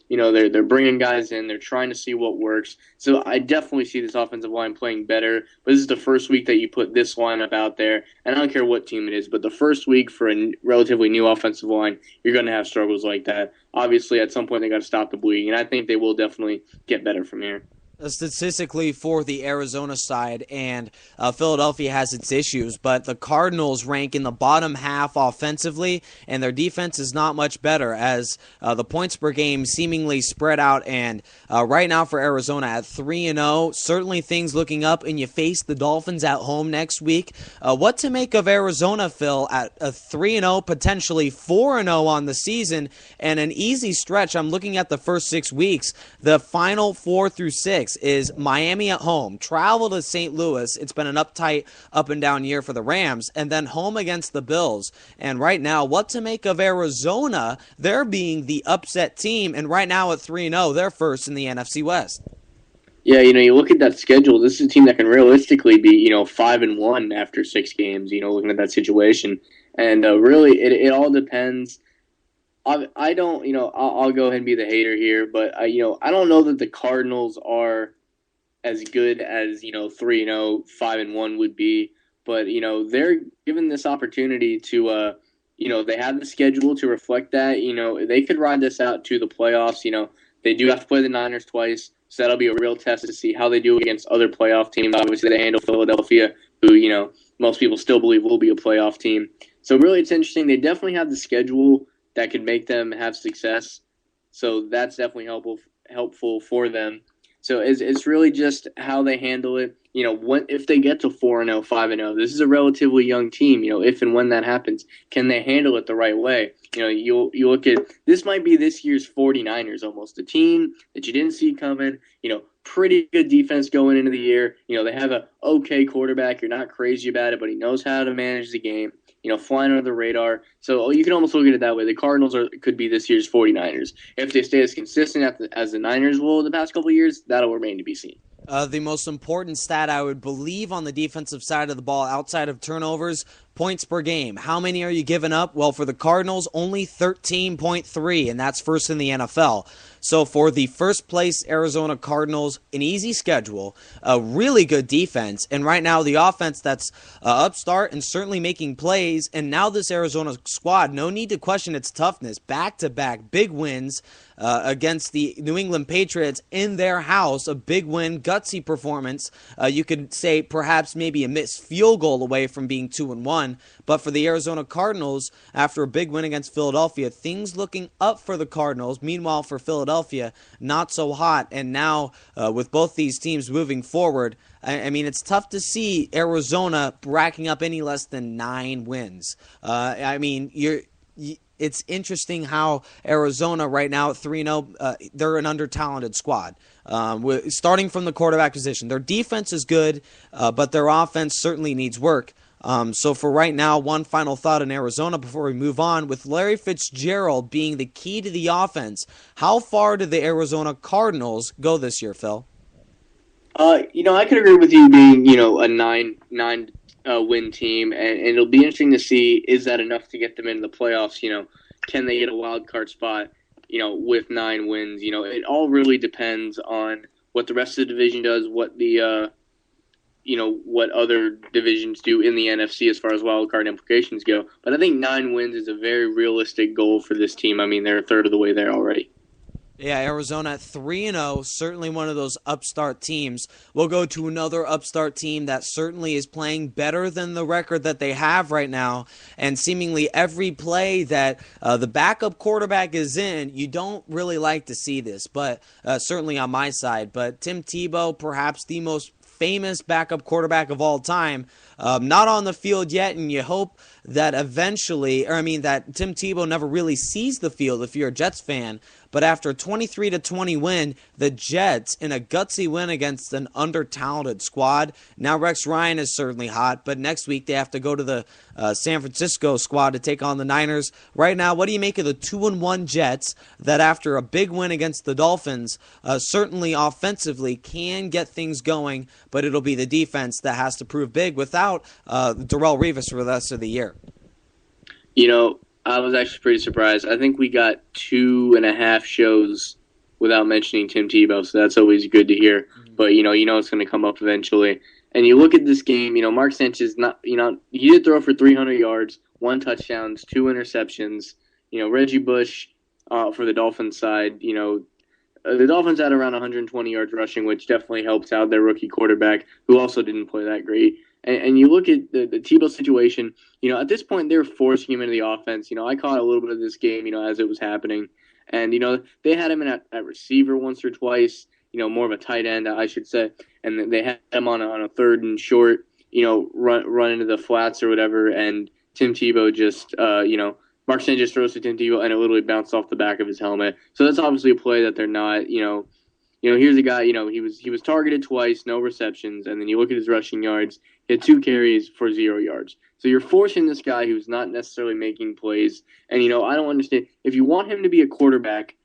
they're bringing guys in. They're trying to see what works. So I definitely see this offensive line playing better. But this is the first week that you put this lineup out there, and I don't care what team it is. But the first week for a relatively new offensive line, you're going to have struggles like that. Obviously, at some point they got to stop the bleeding, and I think they will definitely get better from here. Statistically for the Arizona side, and Philadelphia has its issues, but the Cardinals rank in the bottom half offensively, and their defense is not much better as the points per game seemingly spread out. And right now for Arizona at 3-0, certainly things looking up, and you face the Dolphins at home next week. What to make of Arizona, Phil, at a 3-0, potentially 4-0 on the season, and an easy stretch? I'm looking at the first 6 weeks. The final 4 through 6 is Miami at home, travel to St. Louis. It's been an uptight, up and down year for the Rams, and then home against the Bills. And right now, what to make of Arizona? They're being the upset team, and right now at 3-0, they're first in the NFC West. Yeah, you look at that schedule. This is a team that can realistically be, 5-1 after 6 games. Looking at that situation, and really, it all depends. I don't, I'll go ahead and be the hater here, but I don't know that the Cardinals are as good as 3-0, 5-1 would be, but they're given this opportunity to, they have the schedule to reflect that. They could ride this out to the playoffs. They do have to play the Niners twice, so that'll be a real test to see how they do against other playoff teams. Obviously, they handle Philadelphia, who most people still believe will be a playoff team. So really, it's interesting. They definitely have the schedule that could make them have success. So that's definitely helpful for them. So it's really just how they handle it. If they get to 4-0, 5-0, this is a relatively young team. If and when that happens, can they handle it the right way? You look at, this might be this year's 49ers almost, a team that you didn't see coming. Pretty good defense going into the year. They have a okay quarterback. You're not crazy about it, but he knows how to manage the game. Flying under the radar. So you can almost look at it that way. The Cardinals could be this year's 49ers. If they stay as consistent as the Niners will the past couple of years, that'll remain to be seen. The most important stat, I would believe, on the defensive side of the ball, outside of turnovers, points per game. How many are you giving up? Well, for the Cardinals, only 13.3, and that's first in the NFL. So for the first place Arizona Cardinals, an easy schedule, a really good defense, and right now the offense that's upstart and certainly making plays, and now this Arizona squad, no need to question its toughness. Back-to-back big wins against the New England Patriots in their house, a big win, gutsy performance. You could say perhaps maybe a missed field goal away from being 2-1, but for the Arizona Cardinals, after a big win against Philadelphia, things looking up for the Cardinals. Meanwhile, for Philadelphia, not so hot. And now, with both these teams moving forward, I mean, it's tough to see Arizona racking up any less than 9 wins. It's interesting how Arizona right now at 3-0, they're an under-talented squad. Starting from the quarterback position, their defense is good, but their offense certainly needs work. So for right now, one final thought in Arizona before we move on. With Larry Fitzgerald being the key to the offense, how far did the Arizona Cardinals go this year, Phil? I could agree with you being, a nine win team, and it'll be interesting to see, is that enough to get them into the playoffs? Can they get a wild card spot, with 9 wins? It all really depends on what the rest of the division does, what the what other divisions do in the NFC as far as wild card implications go. But I think 9 wins is a very realistic goal for this team. I mean, they're a third of the way there already. Yeah, Arizona at 3-0, certainly one of those upstart teams. We'll go to another upstart team that certainly is playing better than the record that they have right now. And seemingly every play that the backup quarterback is in, you don't really like to see this, but certainly on my side. But Tim Tebow, perhaps the most famous backup quarterback of all time, not on the field yet, and you hope that eventually, that Tim Tebow never really sees the field if you're a Jets fan. But after a 23-20 win, the Jets, in a gutsy win against an under-talented squad, now Rex Ryan is certainly hot, but next week they have to go to the San Francisco squad to take on the Niners. Right now, what do you make of the 2-1 Jets that after a big win against the Dolphins, certainly offensively can get things going, but it'll be the defense that has to prove big without Darrelle Revis for the rest of the year? I was actually pretty surprised. I think we got 2.5 shows without mentioning Tim Tebow, so that's always good to hear. But it's going to come up eventually. And you look at this game, Mark Sanchez, he did throw for 300 yards, 1 touchdown, 2 interceptions. Reggie Bush for the Dolphins side, the Dolphins had around 120 yards rushing, which definitely helps out their rookie quarterback, who also didn't play that great. And you look at the Tebow situation, at this point they're forcing him into the offense. I caught a little bit of this game, as it was happening. And, they had him in at receiver once or twice, more of a tight end, I should say. And they had him on a 3rd and short, run into the flats or whatever. And Tim Tebow just, Mark Sanchez throws to Tim Tebow and it literally bounced off the back of his helmet. So that's obviously a play that they're not, here's a guy, he was targeted twice, no receptions. And then you look at his rushing yards, he had 2 carries for 0 yards. So you're forcing this guy who's not necessarily making plays. And, I don't understand. If you want him to be a quarterback,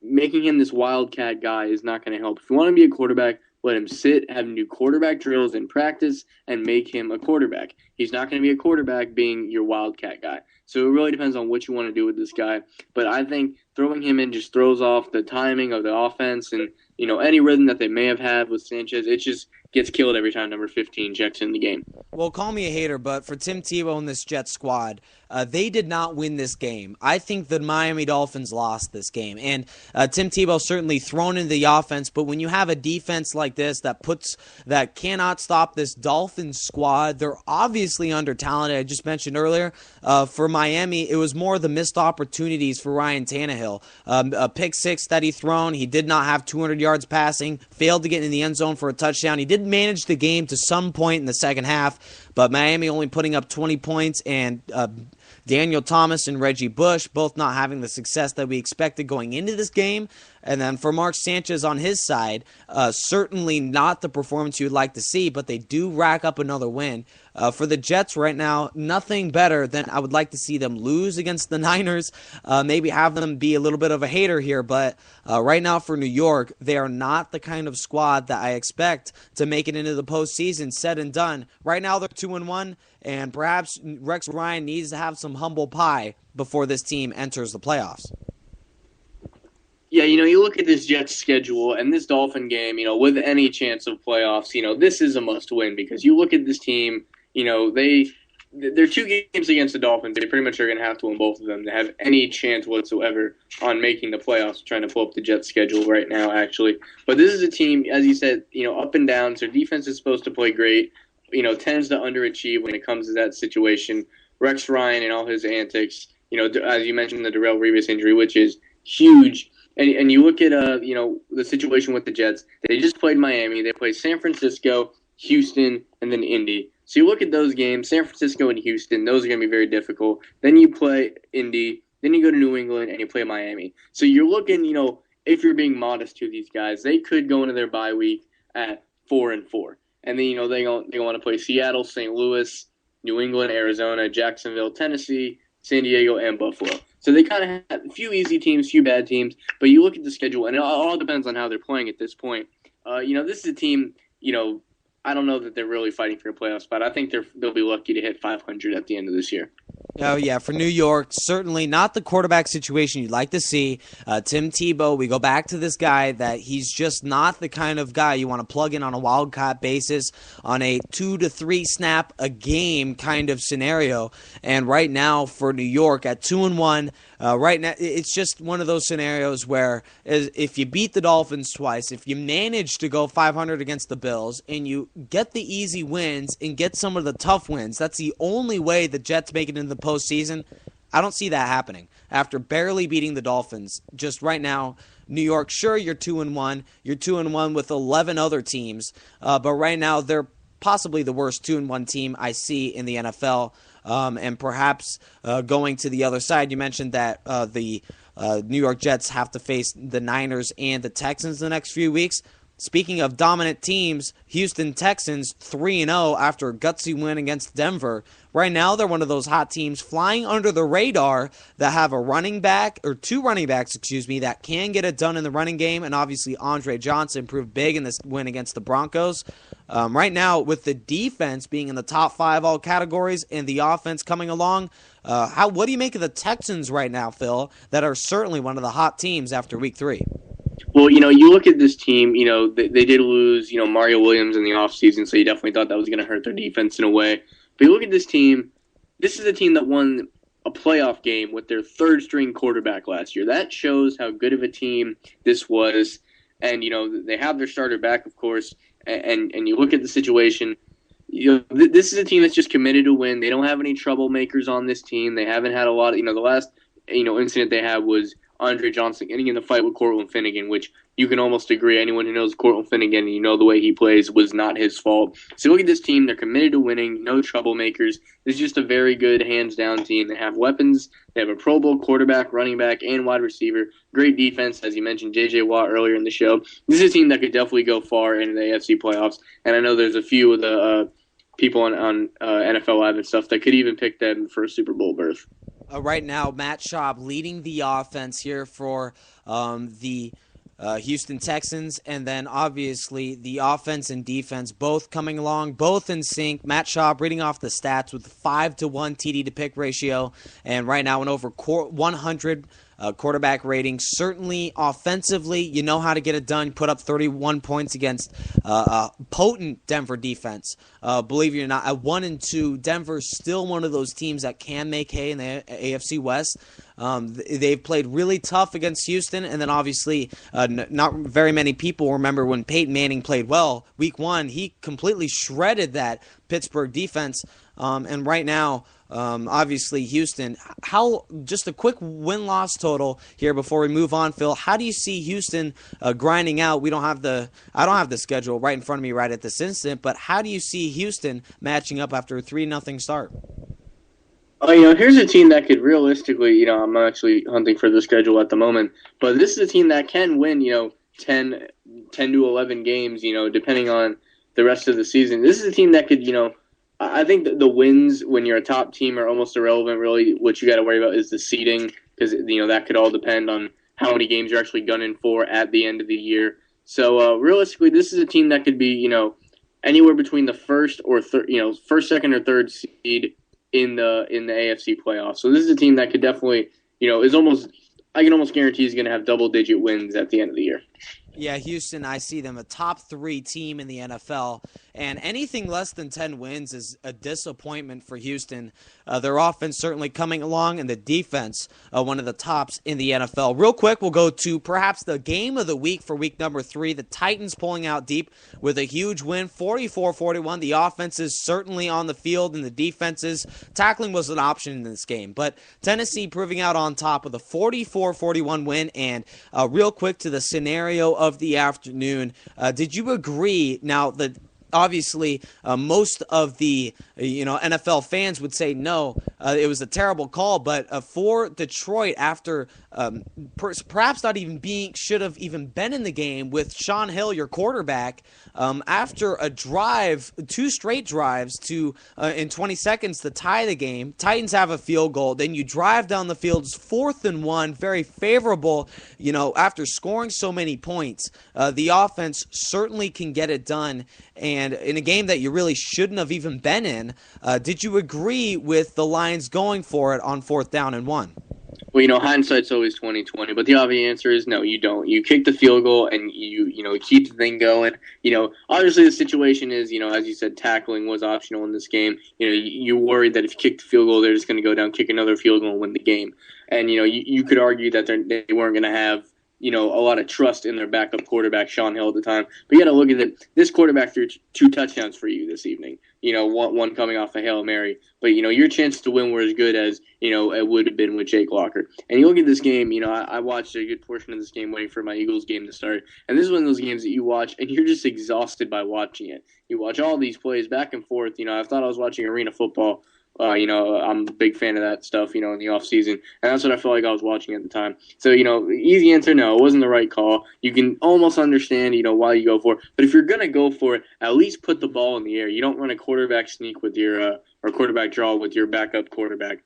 making him this wildcat guy is not going to help. If you want him to be a quarterback, let him sit, have him do quarterback drills in practice, and make him a quarterback. He's not going to be a quarterback being your wildcat guy. So it really depends on what you want to do with this guy. But I think throwing him in just throws off the timing of the offense and, any rhythm that they may have had with Sanchez. It just gets killed every time number 15 checks in the game. Well, call me a hater, but for Tim Tebow and this Jets squad, they did not win this game. I think the Miami Dolphins lost this game. And Tim Tebow certainly thrown into the offense, but when you have a defense like this that cannot stop this Dolphins squad, they're obviously under-talented. I just mentioned earlier, for Miami, it was more the missed opportunities for Ryan Tannehill. A pick 6 that he thrown, he did not have 200 yards passing, failed to get in the end zone for a touchdown. He did manage the game to some point in the second half, but Miami only putting up 20 points, and Daniel Thomas and Reggie Bush both not having the success that we expected going into this game. And then for Mark Sanchez on his side, certainly not the performance you'd like to see, but they do rack up another win. For the Jets right now, nothing better than I would like to see them lose against the Niners, maybe have them be a little bit of a hater here, but right now for New York, they are not the kind of squad that I expect to make it into the postseason, said and done. Right now they're 2-1, and perhaps Rex Ryan needs to have some humble pie before this team enters the playoffs. Yeah, you look at this Jets schedule and this Dolphin game, with any chance of playoffs, this is a must-win because you look at this team, they're 2 games against the Dolphins. They pretty much are going to have to win both of them to have any chance whatsoever on making the playoffs. Trying to pull up the Jets schedule right now, actually. But this is a team, as you said, up and down. So defense is supposed to play great, tends to underachieve when it comes to that situation. Rex Ryan and all his antics, as you mentioned, the Darrelle Revis injury, which is huge. And you look at the situation with the Jets. They just played Miami. They played San Francisco, Houston, and then Indy. So you look at those games, San Francisco and Houston. Those are going to be very difficult. Then you play Indy. Then you go to New England and you play Miami. So you're looking, if you're being modest to these guys, they could go into their bye week at 4-4, and then they want to play Seattle, St. Louis, New England, Arizona, Jacksonville, Tennessee, San Diego, and Buffalo. So they kind of have a few easy teams, few bad teams, but you look at the schedule, and it all depends on how they're playing at this point. This is a team, I don't know that they're really fighting for a playoff spot. I think they'll be lucky to hit 500 at the end of this year. Oh, yeah, for New York, certainly not the quarterback situation you'd like to see. Tim Tebow, we go back to this guy that he's just not the kind of guy you want to plug in on a wildcat basis on a 2 to 3 snap a game kind of scenario. And right now for New York at 2-1, right now it's just one of those scenarios where if you beat the Dolphins twice, if you manage to go 500 against the Bills, and you get the easy wins and get some of the tough wins, that's the only way the Jets make it into the postseason. I don't see that happening. After barely beating the Dolphins, just right now, New York, sure, you're 2-1. You're 2-1 with 11 other teams, but right now they're possibly the worst 2-1 team I see in the NFL. And perhaps going to the other side, you mentioned that the New York Jets have to face the Niners and the Texans the next few weeks. Speaking of dominant teams, Houston Texans 3-0 after a gutsy win against Denver. Right now, they're one of those hot teams flying under the radar that have a running back, or 2 running backs, that can get it done in the running game. And obviously, Andre Johnson proved big in this win against the Broncos. Right now, with the defense being in the top 5 all categories and the offense coming along, what do you make of the Texans right now, Phil, that are certainly one of the hot teams after week 3? Well, you look at this team, they did lose, Mario Williams in the offseason, so you definitely thought that was going to hurt their defense in a way. But you look at this team, this is a team that won a playoff game with their third string quarterback last year. That shows how good of a team this was. And, they have their starter back, of course, and you look at the situation. This is a team that's just committed to win. They don't have any troublemakers on this team. They haven't had a lot of, the last, incident they had was Andre Johnson getting in the fight with Cortland Finnegan, which you can almost agree. Anyone who knows Cortland Finnegan and the way he plays was not his fault. So look at this team. They're committed to winning. No troublemakers. This is just a very good, hands-down team. They have weapons. They have a Pro Bowl quarterback, running back, and wide receiver. Great defense, as you mentioned, J.J. Watt earlier in the show. This is a team that could definitely go far in the AFC playoffs. And I know there's a few of the people on NFL Live and stuff that could even pick them for a Super Bowl berth. Right now, Matt Schaub leading the offense here for the Houston Texans, and then obviously the offense and defense both coming along, both in sync. Matt Schaub reading off the stats with 5-to-1 TD to pick ratio, and right now an over 100 quarterback rating. Certainly offensively, you know how to get it done. Put up 31 points against a potent Denver defense. Believe it or not, at 1-2, Denver's still one of those teams that can make hay in the AFC West. They've played really tough against Houston, and then obviously not very many people remember when Peyton Manning played well. Week 1, he completely shredded that Pittsburgh defense, and right now, obviously Houston. Just a quick win-loss total here before we move on, Phil. How do you see Houston grinding out? I don't have the schedule right in front of me right at this instant, but how do you see Houston matching up after a 3-0 start? Here's a team that could realistically, I'm actually hunting for the schedule at the moment, but this is a team that can win, 10 to 11 games, depending on the rest of the season. This is a team that could, I think the wins when you're a top team are almost irrelevant, really. What you got to worry about is the seeding, because, that could all depend on how many games you're actually gunning for at the end of the year. So, realistically, this is a team that could be, anywhere between the first, second, or third seed in the AFC playoffs. So this is a team that could definitely, I can almost guarantee is going to have double-digit wins at the end of the year. Yeah, Houston, I see them a top 3 team in the NFL, and anything less than 10 wins is a disappointment for Houston. Their offense certainly coming along, and the defense, one of the tops in the NFL. Real quick, we'll go to perhaps the game of the week for week number 3. The Titans pulling out deep with a huge win, 44-41. The offense is certainly on the field, and the defenses, tackling was an option in this game. But Tennessee proving out on top with a 44-41 win, and real quick to the scenario of the afternoon. Did you agree? Now, obviously, most of the NFL fans would say no, it was a terrible call. But for Detroit, after perhaps not even should have even been in the game with Sean Hill, your quarterback, after a drive, 2 straight drives to in 20 seconds to tie the game, Titans have a field goal. Then you drive down the field, it's 4th and 1, very favorable. After scoring so many points, the offense certainly can get it done. And in a game that you really shouldn't have even been in, did you agree with the Lions going for it on 4th down and 1? Well, hindsight's always 20/20, but the obvious answer is no, you don't. You kick the field goal and you keep the thing going. Obviously the situation is, as you said, tackling was optional in this game. You worried that if you kick the field goal, they're just going to go down, kick another field goal, and win the game. And you could argue that they weren't going to have a lot of trust in their backup quarterback, Sean Hill, at the time. But you got to look at it. This quarterback threw 2 touchdowns for you this evening. One coming off a Hail Mary. But, your chances to win were as good as, it would have been with Jake Locker. And you look at this game, I watched a good portion of this game waiting for my Eagles game to start. And this is one of those games that you watch, and you're just exhausted by watching it. You watch all these plays back and forth. I thought I was watching arena football. I'm a big fan of that stuff, in the off season, and that's what I felt like I was watching at the time. So, easy answer, no, it wasn't the right call. You can almost understand, why you go for it. But if you're going to go for it, at least put the ball in the air. You don't run a quarterback sneak with your, or quarterback draw with your backup quarterback.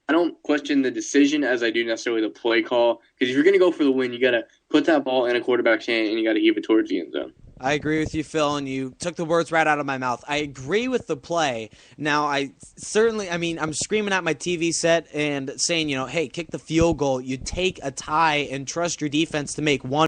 I don't question the decision as I do necessarily the play call, because if you're going to go for the win, you got to put that ball in a quarterback's hand and you got to heave it towards the end zone. I agree with you, Phil, and you took the words right out of my mouth. I agree with the play. Now, I'm screaming at my TV set and saying, hey, kick the field goal. You take a tie and trust your defense to make one